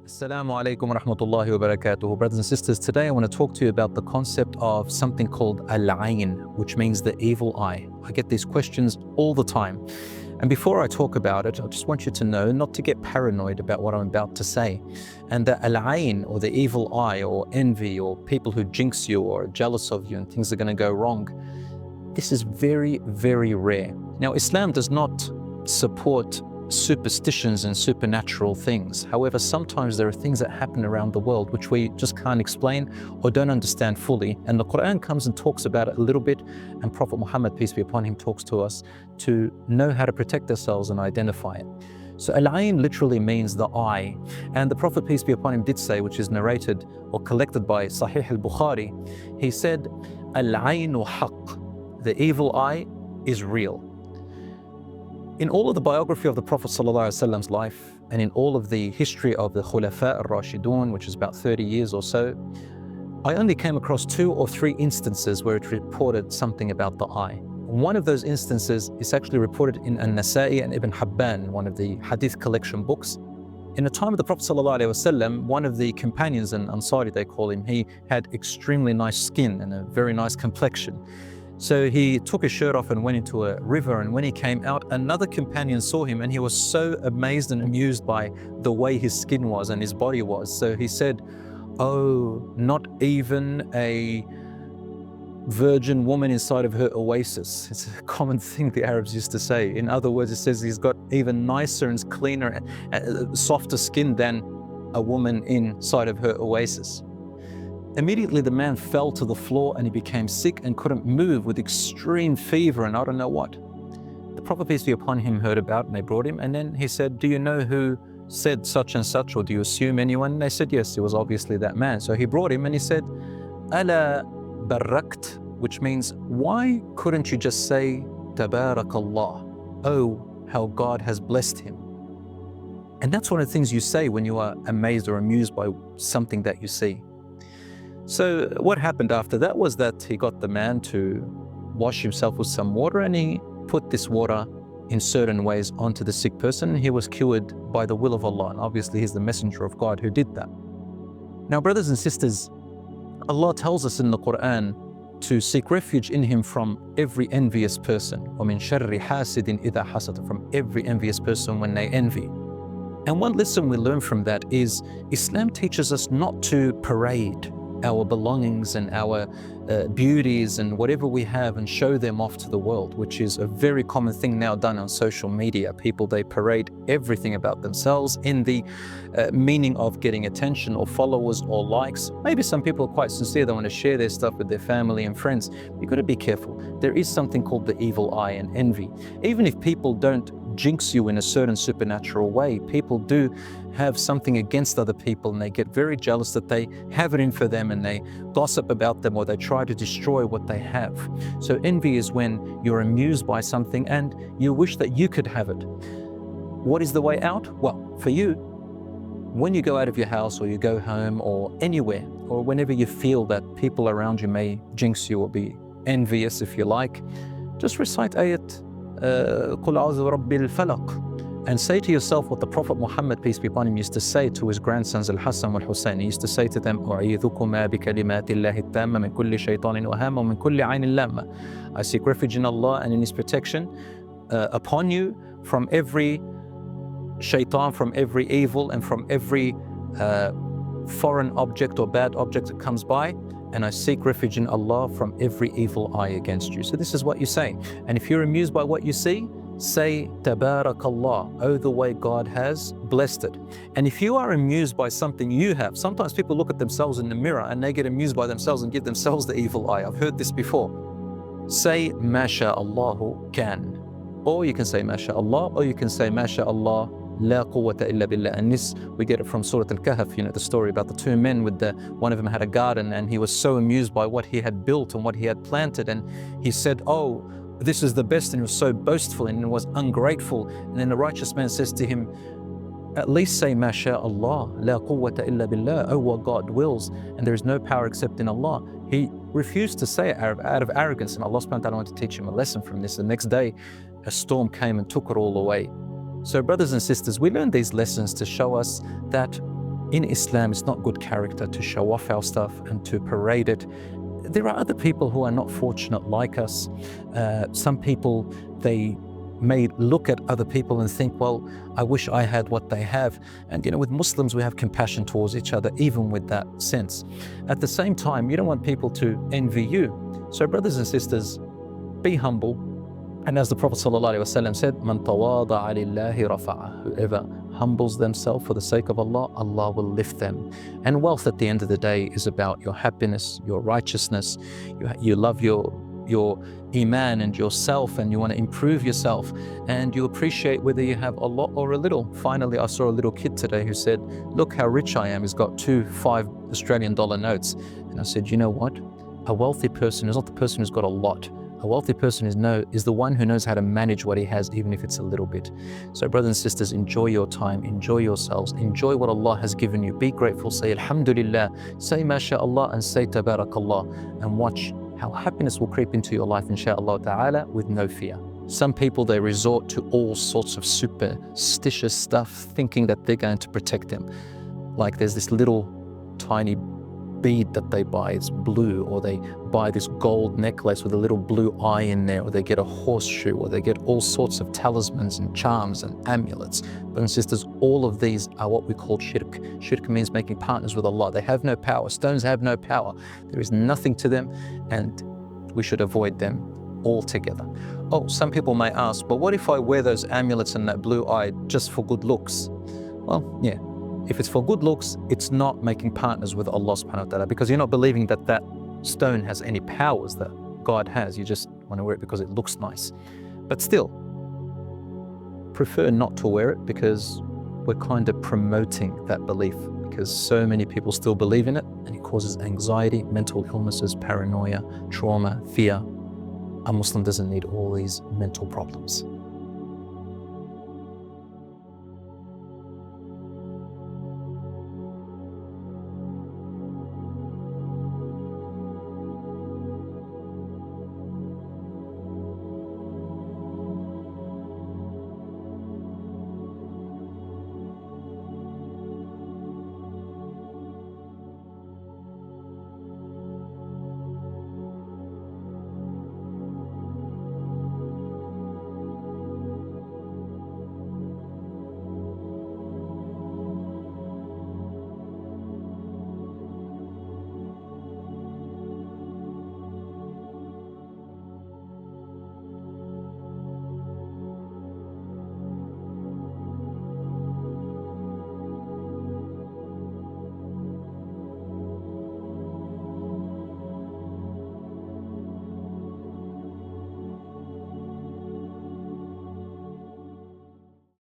Assalamu alaikum wa rahmatullahi wa barakatuh. Brothers and sisters, today I want to talk to you about the concept of something called al-ayn, which means the evil eye. I get these questions all the time. And before I talk about it, I just want you to know not to get paranoid about what I'm about to say. And the al-ayn, or the evil eye, or envy, or people who jinx you or are jealous of you and things are going to go wrong, this is very, very rare. Now, Islam does not support superstitions and supernatural things. However, sometimes there are things that happen around the world which we just can't explain or don't understand fully. And the Qur'an comes and talks about it a little bit, and Prophet Muhammad, peace be upon him, talks to us to know how to protect ourselves and identify it. So al-ayn literally means the eye. And the Prophet, peace be upon him, did say, which is narrated or collected by Sahih al-Bukhari, he said, al-aynu haqq, the evil eye is real. In all of the biography of the Prophet ﷺ's life, and in all of the history of the Khulafa al-Rashidun, which is about 30 years or so, I only came across 2 or 3 instances where it reported something about the eye. One of those instances is actually reported in An-Nasa'i and Ibn Hibban, one of the hadith collection books. In the time of the Prophet ﷺ, one of the companions, and Ansari they call him, he had extremely nice skin and a very nice complexion. So he took his shirt off and went into a river, and when he came out, another companion saw him and he was so amazed and amused by the way his skin was and his body was. So he said, "Oh, not even a virgin woman inside of her oasis." It's a common thing the Arabs used to say. In other words, it says he's got even nicer and cleaner, softer skin than a woman inside of her oasis. Immediately the man fell to the floor and he became sick and couldn't move with extreme fever and I don't know what. The Prophet, peace be upon him, heard about it and they brought him, and then he said, "Do you know who said such and such, or do you assume anyone?" And they said yes, it was obviously that man. So he brought him and he said, "Ala barakt," which means, why couldn't you just say Tabarakallah? Oh, how God has blessed him. And that's one of the things you say when you are amazed or amused by something that you see. So what happened after that was that he got the man to wash himself with some water, and he put this water in certain ways onto the sick person. He was cured by the will of Allah, and obviously he's the messenger of God who did that. Now, brothers and sisters, Allah tells us in the Qur'an to seek refuge in him from every envious person, وَمِن شَرِّ حَاسِدٍ إِذَا حَسَدَ, from every envious person when they envy. And one lesson we learn from that is Islam teaches us not to parade our belongings and our beauties and whatever we have and show them off to the world, which is a very common thing now done on social media. People, they parade everything about themselves in the meaning of getting attention or followers or likes. Maybe some people are quite sincere, they want to share their stuff with their family and friends. You've got to be careful. There is something called the evil eye and envy. Even if people don't jinx you in a certain supernatural way, people do have something against other people and they get very jealous that they have it in for them, and they gossip about them or they try to destroy what they have. So envy is when you're amused by something and you wish that you could have it. What is the way out? Well, for you, when you go out of your house or you go home or anywhere, or whenever you feel that people around you may jinx you or be envious, if you like, just recite ayat قُلْ أَعُوذُ بِرَبِّ الْفَلَقِ, and say to yourself what the Prophet Muhammad, peace be upon him, used to say to his grandsons Al-Hassan wal-Hussein. He used to say to them, أُعِيذُكُمَا بِكَلِمَاتِ اللَّهِ التَّامَّةِ مِنْ كُلِّ شَيْطَانٍ وَهَامٍ وَمِنْ كُلِّ عَيْنٍ لَامَّةٍ. I seek refuge in Allah and in His protection upon you from every shaitan, from every evil, and from every foreign object or bad object that comes by. And I seek refuge in Allah from every evil eye against you. So this is what you say. And if you're amused by what you see, say Tabarakallah, oh, the way God has blessed it. And if you are amused by something you have, sometimes people look at themselves in the mirror and they get amused by themselves and give themselves the evil eye. I've heard this before. Say MashaAllahu can. Or you can say MashaAllah, or you can say MashaAllah La quwwata illa billah. And this, we get it from Surah Al-Kahf, you know, the story about the 2 men with one of them had a garden and he was so amused by what he had built and what he had planted, and he said, "Oh, this is the best," and he was so boastful and was ungrateful. And then the righteous man says to him, "At least say MashaAllah, La quwwata illa billah, oh, what God wills, and there is no power except in Allah." He refused to say it out of arrogance, and Allah subhanahu wa ta'ala wanted to teach him a lesson from this. The next day, a storm came and took it all away. So brothers and sisters, we learn these lessons to show us that in Islam, it's not good character to show off our stuff and to parade it. There are other people who are not fortunate like us. Some people, they may look at other people and think, well, I wish I had what they have. And with Muslims, we have compassion towards each other, even with that sense. At the same time, you don't want people to envy you. So brothers and sisters, be humble. And as the Prophet ﷺ said, "Man tawada'a lillahi rafa'ah." Whoever humbles themselves for the sake of Allah, Allah will lift them. And wealth at the end of the day is about your happiness, your righteousness. You love your iman and yourself, and you want to improve yourself, and you appreciate whether you have a lot or a little. Finally, I saw a little kid today who said, "Look how rich I am." He's got 2 $5 notes. And I said, you know what? A wealthy person is not the person who's got a lot. A wealthy person is the one who knows how to manage what he has, even if it's a little bit. So brothers and sisters, enjoy your time, enjoy yourselves, enjoy what Allah has given you. Be grateful, say Alhamdulillah, say MashaAllah, and say Tabarakallah, and watch how happiness will creep into your life, inshaAllah ta'ala, with no fear. Some people, they resort to all sorts of superstitious stuff, thinking that they're going to protect them. Like there's this little tiny bead that they buy, it's blue, or they buy this gold necklace with a little blue eye in there, or they get a horseshoe, or they get all sorts of talismans and charms and amulets. Brothers and sisters, all of these are what we call shirk. Shirk means making partners with Allah. They have no power. Stones have no power. There is nothing to them, and we should avoid them altogether. Oh, some people may ask, but what if I wear those amulets and that blue eye just for good looks? Well, yeah. If it's for good looks, it's not making partners with Allah subhanahu wa ta'ala, because you're not believing that that stone has any powers that God has. You just want to wear it because it looks nice. But still, prefer not to wear it, because we're kind of promoting that belief, because so many people still believe in it, and it causes anxiety, mental illnesses, paranoia, trauma, fear. A Muslim doesn't need all these mental problems.